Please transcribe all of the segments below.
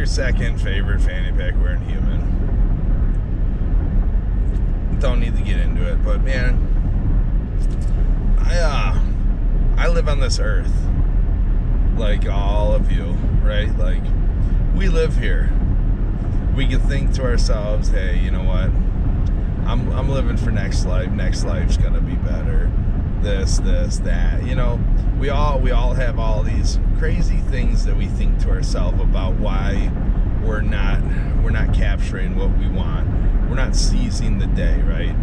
your second favorite fanny pack wearing human. Don't need to get into it, but man, I live on this earth like all of you, right? Like, we live here. We can think to ourselves, hey, you know what? I'm living for next life. Next life's gonna be better. This, that. You know, we all have all these crazy things that we think to ourselves about why we're not capturing what we want. We're not seizing the day, right?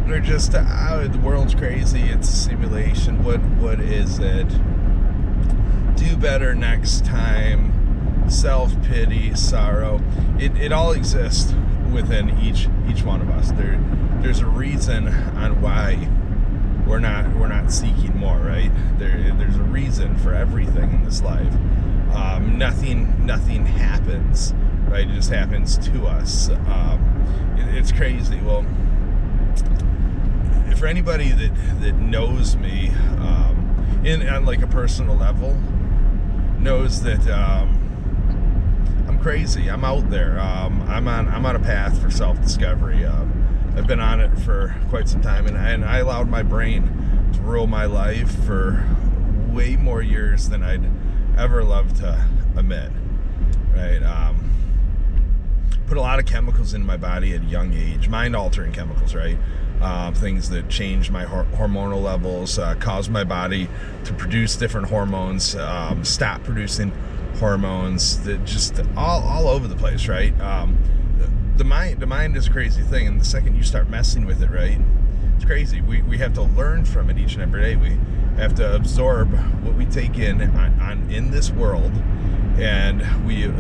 We're just the world's crazy. It's a simulation. What is it? Do better next time. Self-pity, sorrow. It all exists within each one of us. There's a reason on why we're not seeking more, right? There's a reason for everything in this life. Nothing happens, right? It just happens to us. It's crazy. Well, for anybody that knows me on like a personal level, knows that I'm crazy. I'm out there. I'm on a path for self-discovery. I've been on it for quite some time, and I allowed my brain to rule my life for way more years than I'd ever love to admit. Right? Put a lot of chemicals in my body at a young age, mind-altering chemicals, right? Things that change my hormonal levels, cause my body to produce different hormones, stop producing hormones, that just all over the place, right? The mind is a crazy thing, and the second you start messing with it, right, it's crazy. We have to learn from it each and every day. We have to absorb what we take in this world, and we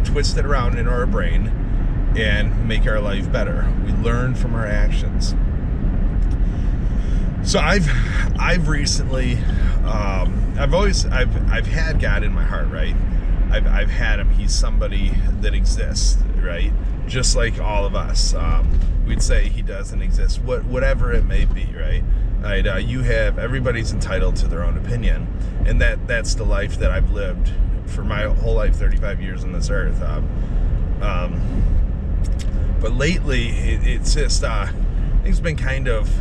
twist it around in our brain and make our life better. We learn from our actions. So I've recently, I've had God in my heart, right? I've had him. He's somebody that exists, right? Just like all of us. We'd say he doesn't exist, whatever it may be, right? Everybody's entitled to their own opinion, and that's the life that I've lived for my whole life, 35 years on this earth. But lately, it's just things have been kind of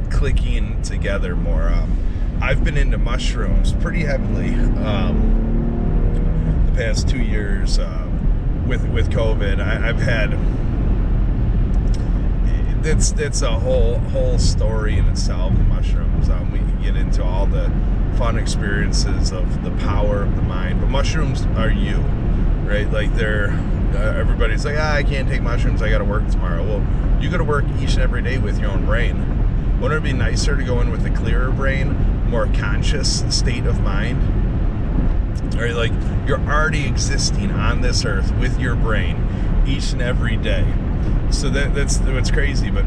clicking together more. I've been into mushrooms pretty heavily the past 2 years with COVID. I've had that's a whole story in itself. The mushrooms. We can get into all the fun experiences of the power of the mind, but mushrooms are you, right? Like they're. Everybody's like, I can't take mushrooms, I gotta work tomorrow. Well, you gotta work each and every day with your own brain. Wouldn't it be nicer to go in with a clearer brain, more conscious state of mind? Right, like you're already existing on this earth with your brain each and every day. So that's what's crazy. But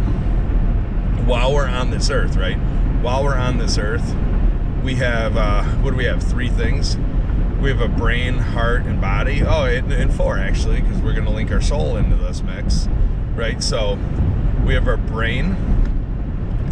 while we're on this earth, right? While we're on this earth, we have what do we have? 3 things. We have a brain, heart, and body. Oh, and 4 actually, because we're going to link our soul into this mix, right? So we have our brain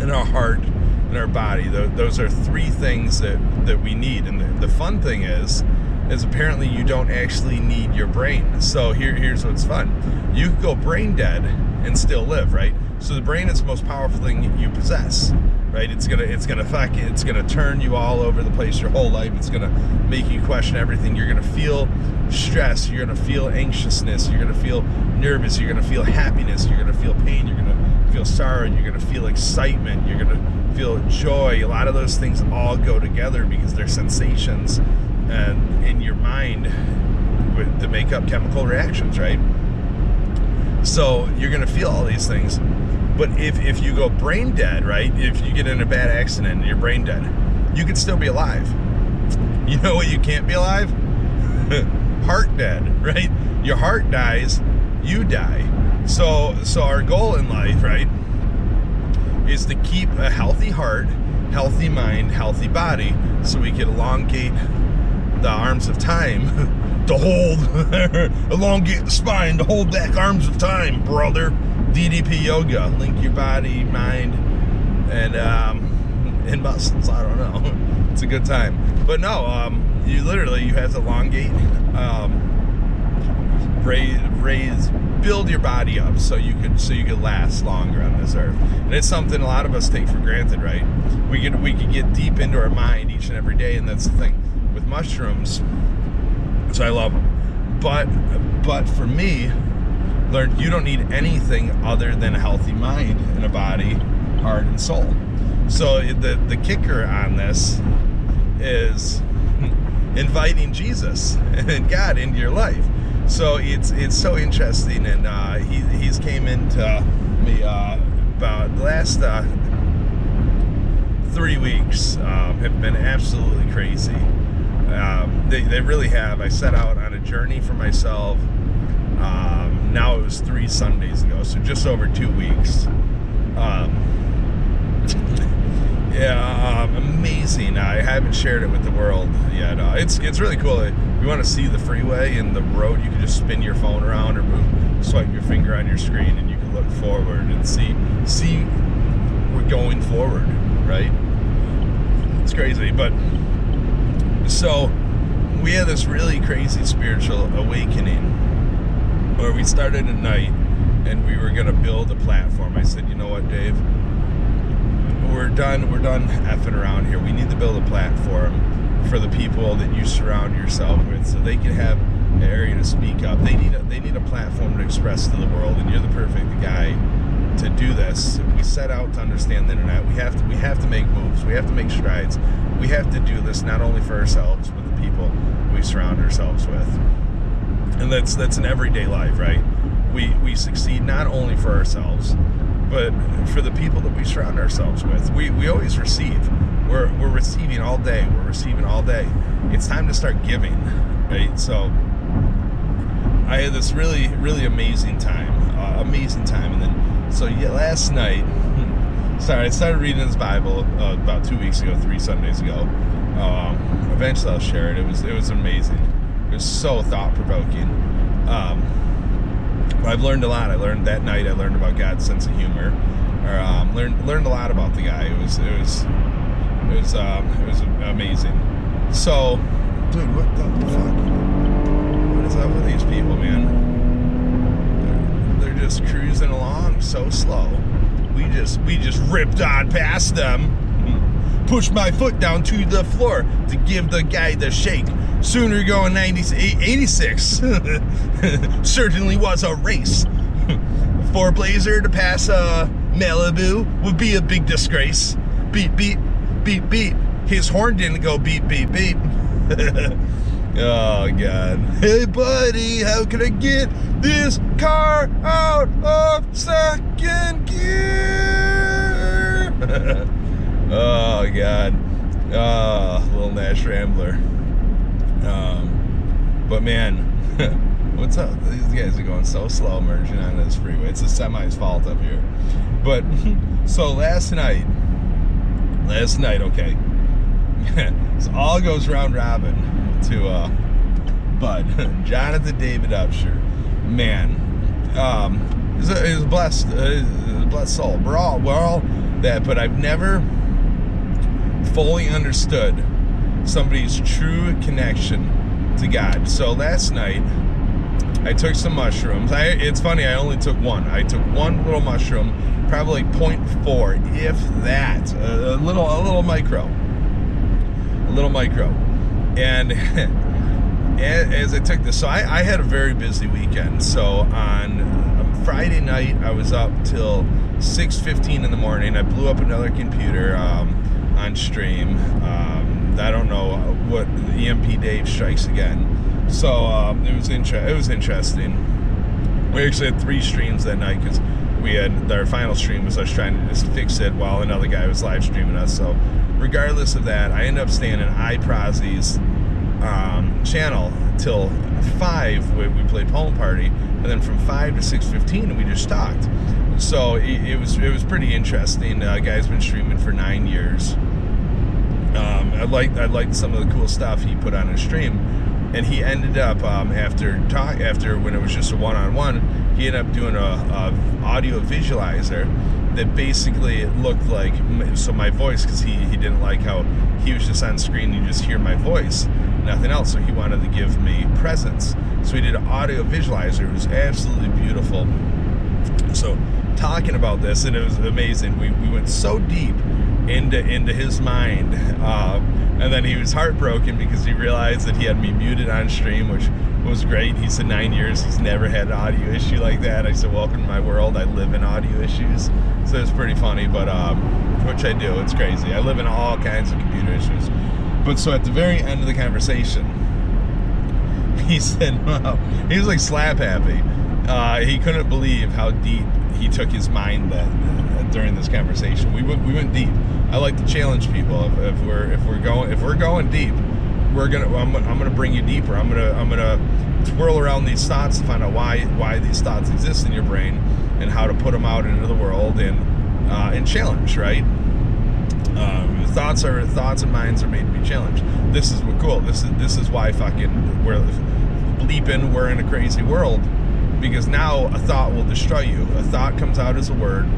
and our heart and our body. Those are 3 things that we need. And the fun thing is apparently you don't actually need your brain. So here's what's fun. You can go brain dead and still live, right? So the brain is the most powerful thing you possess. Right, it's gonna turn you all over the place your whole life. It's gonna make you question everything. You're gonna feel stress. You're gonna feel anxiousness. You're gonna feel nervous. You're gonna feel happiness. You're gonna feel pain. You're gonna feel sorrow. You're gonna feel excitement. You're gonna feel joy. A lot of those things all go together because they're sensations, and in your mind to make up chemical reactions, right? So you're gonna feel all these things. But if you go brain dead, right? If you get in a bad accident and you're brain dead, you can still be alive. You know what you can't be alive? Heart dead, right? Your heart dies, you die. So our goal in life, right, is to keep a healthy heart, healthy mind, healthy body, so we can elongate the arms of time to hold, elongate the spine to hold back arms of time, brother. DDP yoga, link your body, mind, and muscles. I don't know. It's a good time. But no, you have to elongate build your body up so you could last longer on this earth. And it's something a lot of us take for granted, right? We could get deep into our mind each and every day, and that's the thing with mushrooms. So I love them, but for me, learned you don't need anything other than a healthy mind and a body, heart, and soul. So the kicker on this is inviting Jesus and God into your life. So it's so interesting, and he's came into me about the last 3 weeks have been absolutely crazy. They really have. I set out on a journey for myself. Now it was 3 Sundays ago, so just over 2 weeks. Amazing. I haven't shared it with the world yet. It's really cool. If you want to see the freeway and the road, you can just spin your phone around or swipe your finger on your screen, and you can look forward and see we're going forward, right? It's crazy. But so we had this really crazy spiritual awakening where we started at night and we were going to build a platform. I said, you know what, Dave? We're done effing around here. We need to build a platform for the people that you surround yourself with, so they can have an area to speak up. They need a platform to express to the world, and you're the perfect guy to do this. We set out to understand the internet. We have to make moves. We have to make strides. We have to do this not only for ourselves, but the people we surround ourselves with. And that's an everyday life, right? We succeed not only for ourselves, but for the people that we surround ourselves with. We always receive. We're receiving all day. We're receiving all day. It's time to start giving, right? So I had this really, really amazing time. And then, last night, I started reading this Bible about 2 weeks ago, 3 Sundays ago. Eventually I'll share it. It was amazing. It was so thought-provoking. I've learned a lot. I learned about God's sense of humor. Learned a lot about the guy. It was amazing. So, dude, what the fuck? What is up with these people, man? They're just cruising along so slow. We just ripped on past them. Pushed my foot down to the floor to give the guy the shake. Sooner going 86. Certainly was a race. For Blazer to pass Malibu would be a big disgrace. Beep, beep, beep, beep. His horn didn't go beep, beep, beep. Oh, God. Hey, buddy, how can I get this car out of second gear? Oh, God. Oh, little Nash Rambler. But man, what's up? These guys are going so slow merging on this freeway. It's the semi's fault up here. But so last night, okay. So all goes round robin to Bud, Jonathan David Upshur. Man, he's a blessed soul. We're all that, but I've never fully understood somebody's true connection to God. So last night I took some mushrooms. It's funny, I only took one. I took one little mushroom, probably 0.4, if that. A little micro. And as I took this, so I had a very busy weekend. So on Friday night I was up till 6:15 in the morning. I blew up another computer on stream. I don't know what EMP Dave strikes again. So it was interesting. We actually had 3 streams that night because we had our final stream was us trying to just fix it while another guy was live streaming us. So regardless of that, I ended up staying in iProzy's channel till 5. We played Home Party, and then from 5 to 6:15 we just talked. So it was pretty interesting. Guy's been streaming for 9 years. I liked some of the cool stuff he put on his stream, and he ended up after when it was just a one-on-one, he ended up doing a audio visualizer that basically looked like my voice, because he didn't like how he was just on screen and you just hear my voice, nothing else. So he wanted to give me presence. So we did an audio visualizer. It was absolutely beautiful. So talking about this, and it was amazing. We went so deep into his mind, and then he was heartbroken because he realized that he had me muted on stream, which was great. He said 9 years he's never had an audio issue like that. I said, welcome to my world. I live in audio issues. So it's pretty funny, but which I do. It's crazy. I live in all kinds of computer issues. But so at the very end of the conversation, he said, wow, he was like slap happy. He couldn't believe how deep he took his mind during this conversation. We went deep. I like to challenge people. If we're going deep, I'm gonna bring you deeper. I'm gonna twirl around these thoughts to find out why these thoughts exist in your brain and how to put them out into the world and challenge, right? Thoughts and minds are made to be challenged. This is what cool. This is why fucking we're in a crazy world, because now a thought will destroy you. A thought comes out as a word.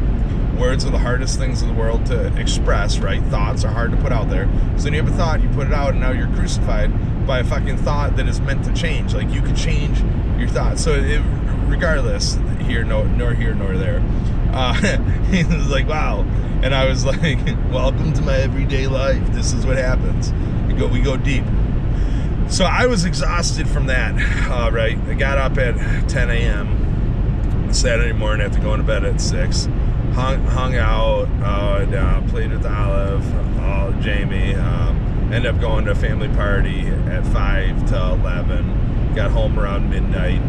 Words are the hardest things in the world to express, right? Thoughts are hard to put out there. So when you have a thought, you put it out, and now you're crucified by a fucking thought that is meant to change. Like, you could change your thoughts. So regardless, nor here nor there. He was like, wow. And I was like, welcome to my everyday life. This is what happens. We go deep. So I was exhausted from that, right? I got up at 10 a.m. Saturday morning after going to bed at 6. Hung out, played with Olive, Jamie. Ended up going to a family party at 5 to 11. Got home around midnight.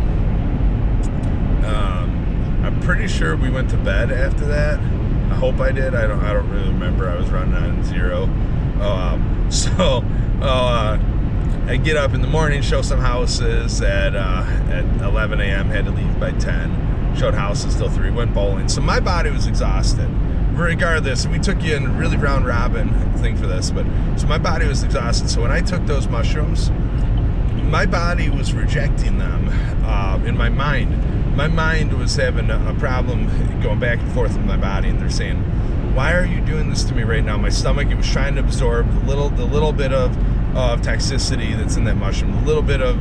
I'm pretty sure we went to bed after that. I hope I did. I don't really remember. I was running on zero. I get up in the morning, show some houses at 11 a.m. Had to leave by 10. Showed houses till 3. Went bowling. So my body was exhausted. Regardless, we took you in a really round robin thing for this, but so my body was exhausted. So when I took those mushrooms, my body was rejecting them in my mind. My mind was having a problem going back and forth with my body, and they're saying, why are you doing this to me right now? My stomach, it was trying to absorb the little bit of toxicity that's in that mushroom, the little bit of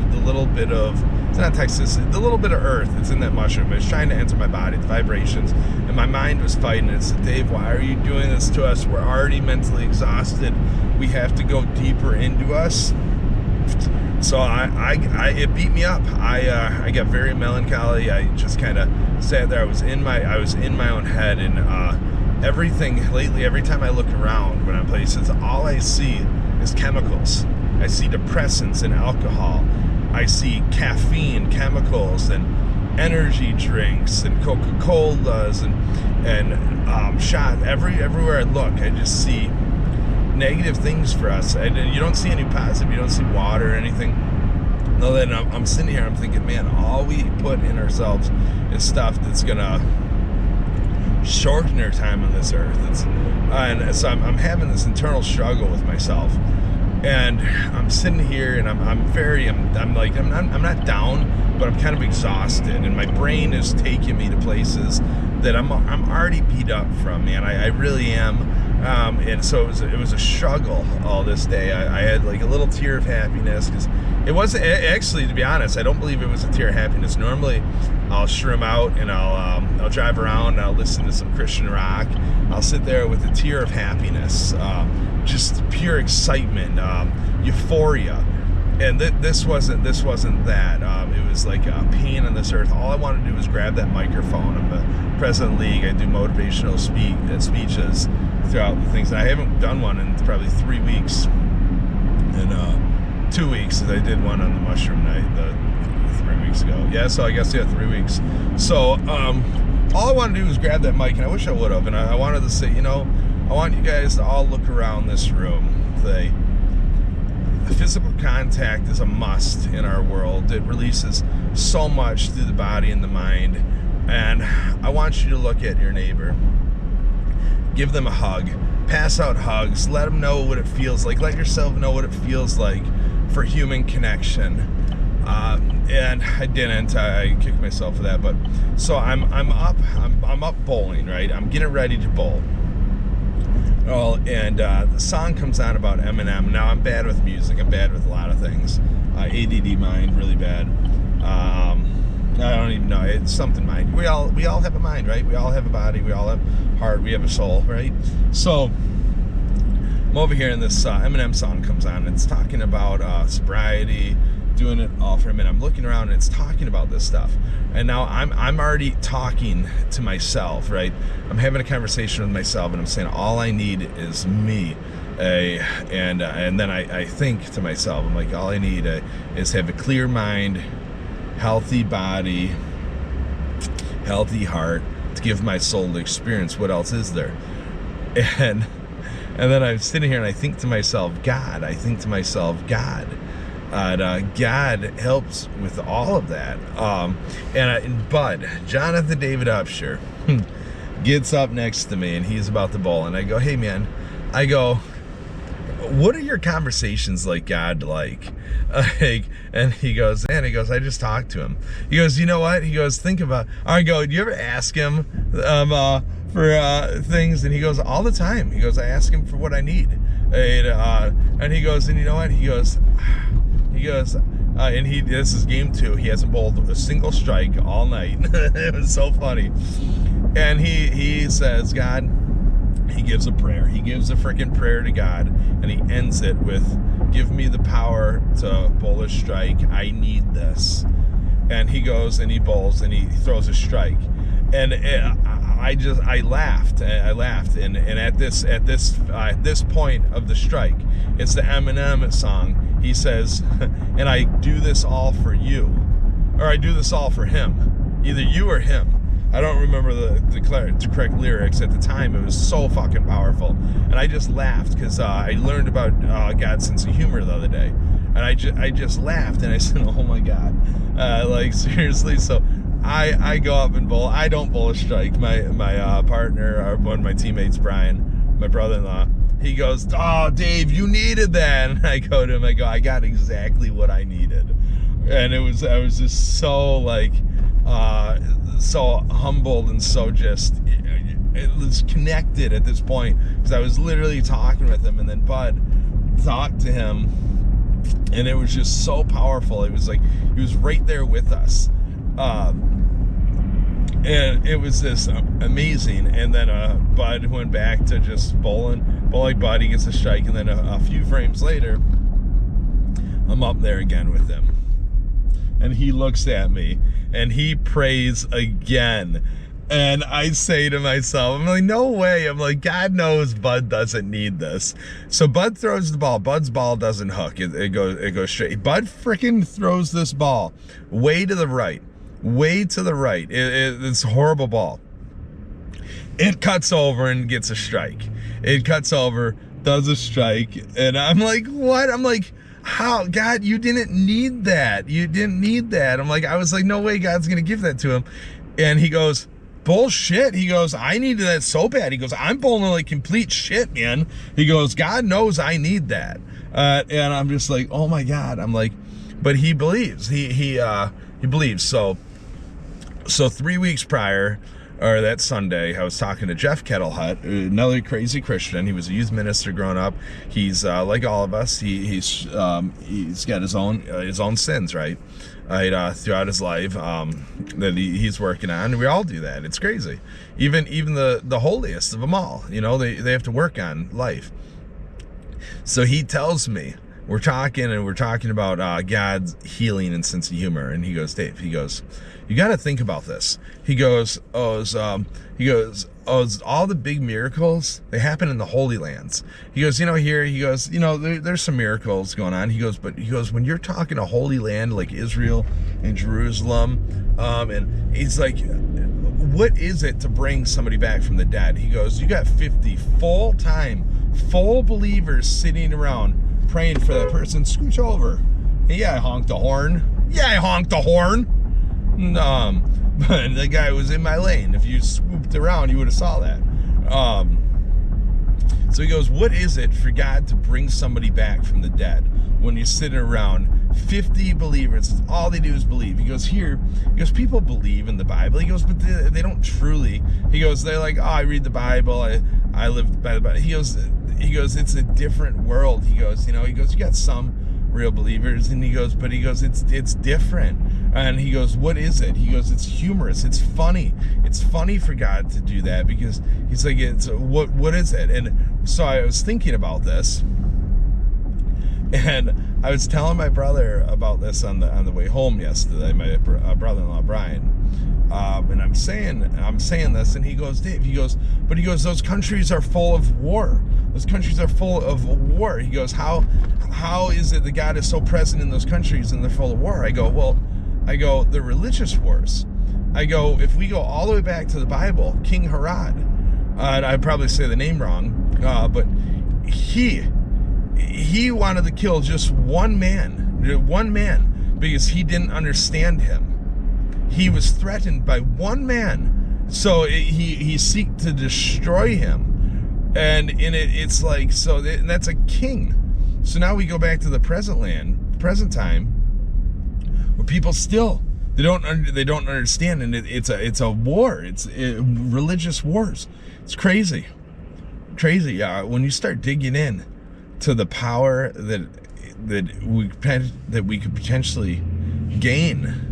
it's not toxicity, the little bit of earth that's in that mushroom. It's trying to enter my body, the vibrations, and my mind was fighting it. It said, Dave, why are you doing this to us? We're already mentally exhausted. We have to go deeper into us. So it beat me up. I got very melancholy. I just kind of sat there. I was in my own head, and everything lately, every time I look around when I'm places, all I see is chemicals. I see depressants and alcohol. I see caffeine, chemicals, and energy drinks, and Coca-Colas, and shots. Everywhere I look, I just see negative things for us. You don't see any positive. You don't see water or anything. No, then I'm sitting here, I'm thinking, man, all we put in ourselves is stuff that's gonna shorten our time on this earth. And so I'm having this internal struggle with myself, and I'm sitting here, and I'm not down, but I'm kind of exhausted, and my brain is taking me to places that I'm already beat up from, man. I really am. And so it was a struggle all this day. I had like a little tear of happiness, because it wasn't actually, to be honest, I don't believe it was a tear of happiness. Normally I'll shroom out, and I'll drive around, and I'll listen to some Christian rock. I'll sit there with a tear of happiness, just pure excitement, euphoria. And this wasn't that. It was like a pain on this earth. All I wanted to do was grab that microphone. I'm the president of the league. I do motivational speeches throughout the things. And I haven't done one in probably 3 weeks. And 2 weeks, I did one on the mushroom night 3 weeks ago. Yeah, so I guess 3 weeks. So all I wanted to do was grab that mic, and I wish I would have. And I wanted to say, I want you guys to all look around this room today. Physical contact is a must in our world. It releases so much through the body and the mind. And I want you to look at your neighbor. Give them a hug. Pass out hugs. Let them know what it feels like. Let yourself know what it feels like for human connection. And I didn't. I kicked myself for that. But so I'm up bowling, right? I'm getting ready to bowl. Oh, and the song comes on about Eminem. Now, I'm bad with music. I'm bad with a lot of things. ADD mind, really bad. I don't even know. It's something mind. We all have a mind, right? We all have a body. We all have heart. We have a soul, right? So I'm over here, and this Eminem song comes on, and it's talking about sobriety, doing it all for him. And I'm looking around, and it's talking about this stuff. And now I'm already talking to myself, right? I'm having a conversation with myself, and I'm saying all I need is me. And then I think to myself, I'm like, all I need is have a clear mind, healthy body, healthy heart to give my soul the experience. What else is there? And then I'm sitting here and I think to myself, God. I think to myself, God. God helps with all of that. And Bud, Jonathan David Upshur, gets up next to me, and he's about to bowl. And I go, hey man, I go, what are your conversations like God like? And he goes, I just talked to him. He goes, you know what? He goes, think about, I go, do you ever ask him for things? And he goes, all the time. He goes, I ask him for what I need. And he goes, and you know what? He goes, and this is game 2. He hasn't bowled a single strike all night. It was so funny. And he says, God, he gives a prayer. He gives a freaking prayer to God, and he ends it with, give me the power to bowl a strike. I need this. And he goes and he bowls and he throws a strike. And I laughed. And at this point of the strike, it's the Eminem song. He says, and I do this all for you, or I do this all for him, either you or him. I don't remember the correct lyrics at the time. It was so fucking powerful, and I just laughed because I learned about God's sense of humor the other day, and I just laughed, and I said, oh my God, like seriously. So I go up and bowl. I don't bowl a strike. My partner, or one of my teammates, Brian, my brother-in-law, he goes, oh, Dave, you needed that. And I go to him, I got exactly what I needed. And I was just so like, so humbled and so just, it was connected at this point, because I was literally talking with him, and then Bud talked to him, and it was just so powerful. It was like, he was right there with us. And it was this amazing. And then Bud went back to just bowling Bud. He gets a strike, and then a few frames later, I'm up there again with him, and he looks at me and he prays again. And I say to myself, I'm like, no way. I'm like, God knows Bud doesn't need this. So Bud throws the ball. Bud's ball doesn't hook. It goes straight. Bud freaking throws this ball way to the right. It's a horrible ball. It cuts over and gets a strike. It cuts over, does a strike, and I'm like, what? I'm like, how? God, you didn't need that. You didn't need that. I was like, no way God's gonna give that to him. And he goes, bullshit. He goes, I needed that so bad. He goes, I'm bowling like complete shit, man. He goes, God knows I need that. And I'm just like, oh my God. I'm like, but he believes. He believes. So 3 weeks prior, or that Sunday, I was talking to Jeff Kettlehut, another crazy Christian. He was a youth minister growing up. He's like all of us. He's got his own sins, right? Throughout his life that he's working on. We all do that. It's crazy. Even the holiest of them all. You know, they have to work on life. So he tells me, we're talking about God's healing and sense of humor, and he goes, Dave, he goes, you got to think about this. He goes, all the big miracles, they happen in the Holy Lands. He goes, there's some miracles going on. He goes, when you're talking a Holy Land like Israel and Jerusalem, and he's like, what is it to bring somebody back from the dead? He goes, you got 50 full believers sitting around praying for that person. Scooch over. Yeah, I honked the horn. But the guy was in my lane. If you swooped around, you would have saw that. So he goes, what is it for God to bring somebody back from the dead when you're sitting around 50 believers? All they do is believe. He goes, people believe in the Bible. He goes, but they don't truly. He goes, they're like, oh, I read the Bible. I live by the Bible. He goes, it's a different world. He goes, you got some real believers. And he goes, it's different. And he goes, what is it? He goes, it's humorous. It's funny. It's funny for God to do that, because he's like, it's what is it? And so I was thinking about this, and I was telling my brother about this on the way home yesterday, my brother-in-law Brian. And I'm saying this, and he goes, Dave, those countries are full of war. Those countries are full of war. He goes, how is it that God is so present in those countries and they're full of war? I go, they're religious wars. I go, if we go all the way back to the Bible, King Herod, and I probably say the name wrong, but he wanted to kill just one man, because he didn't understand him. He was threatened by one man, so he seeked to destroy him. And it's like, so and that's a king. So now we go back to the present time, where people still they don't understand, and it's a war. It's religious wars. It's crazy. When you start digging in to the power that we could potentially gain.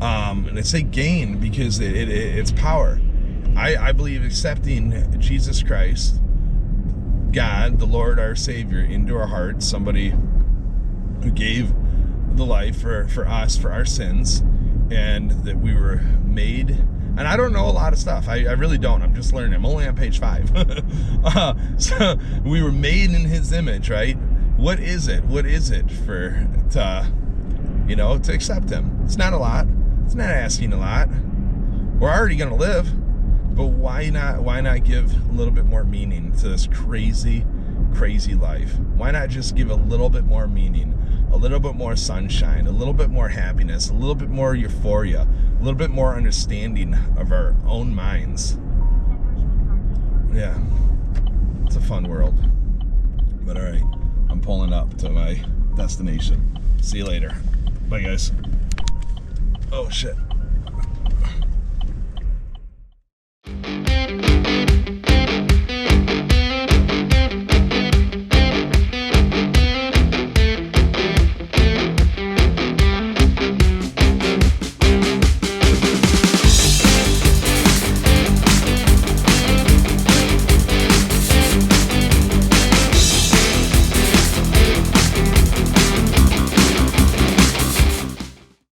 And I say gain because it's power. I believe accepting Jesus Christ, God, the Lord, our Savior, into our hearts, somebody who gave the life for us, for our sins, and that we were made. And I don't know a lot of stuff. I really don't. I'm just learning. I'm only on page 5. So we were made in His image, right? What is it? What is it to accept Him? It's not a lot. It's not asking a lot. We're already going to live, but why not give a little bit more meaning to this crazy life? Why not just give a little bit more meaning, a little bit more sunshine, a little bit more happiness, a little bit more euphoria, a little bit more understanding of our own minds? Yeah, it's a fun world. But all right, I'm pulling up to my destination. See you later. Bye, guys. Oh, shit.